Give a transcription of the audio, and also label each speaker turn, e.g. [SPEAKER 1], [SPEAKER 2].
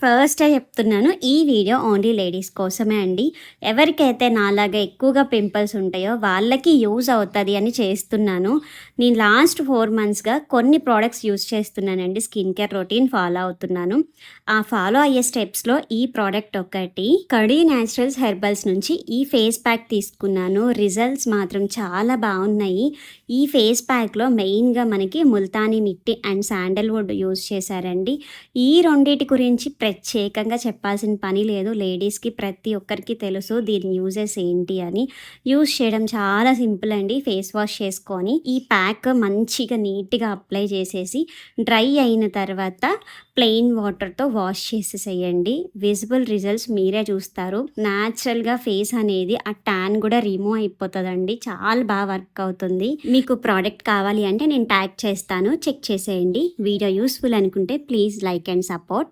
[SPEAKER 1] ఫస్టే చెప్తున్నాను. ఈ వీడియో ఓన్లీ లేడీస్ కోసమే అండి. ఎవరికైతే నాలాగా ఎక్కువగా పింపుల్స్ ఉంటాయో వాళ్ళకి యూజ్ అవుతది అని చేస్తున్నాను. నేను లాస్ట్ 4 మంత్స్‌గా కొన్ని ప్రొడక్ట్స్ యూజ్ చేస్తున్నానండి. స్కిన్ కేర్ రొటీన్ ఫాలో అవుతున్నాను. ఆ ఫాలో అయ్యే స్టెప్స్‌లో ఈ ప్రొడక్ట్ ఒకటి. కడీ న్యాచురల్స్ హెర్బల్స్ నుంచి ఈ ఫేస్ ప్యాక్ తీసుకున్నాను. రిజల్ట్స్ మాత్రం చాలా బావున్నాయి. ఈ ఫేస్ ప్యాక్‌లో మెయిన్‌గా మనకి ముల్తానీ మిట్టి అండ్ శాండల్‌వుడ్ యూజ్ చేశారండి. ఈ రెండిటి గురించి ప్రత్యేకంగా చెప్పాల్సిన పని లేదు. లేడీస్‌కి ప్రతి ఒక్కరికి తెలుసు దీని యూజెస్ ఏంటి అని. యూజ్ చేయడం చాలా సింపుల్ అండి. ఫేస్ వాష్ చేసుకొని ఈ ప్యాక్ మంచిగా నీట్‌గా అప్లై చేసేసి డ్రై అయిన తర్వాత ప్లెయిన్ వాటర్‌తో వాష్ చేసేసేయండి. విజిబుల్ రిజల్ట్స్ మీరే చూస్తారు. న్యాచురల్‌గా ఫేస్ అనేది ఆ టాన్ కూడా రిమూవ్ అయిపోతదండి. చాలా బాగా వర్క్ అవుతుంది. మీకు ప్రోడక్ట్ కావాలి అంటే నేను ట్యాగ్ చేస్తాను. చెక్ చేసేయండి. వీడియో యూస్‌ఫుల్ అనుకుంటే ప్లీజ్ లైక్ అండ్ సపోర్ట్.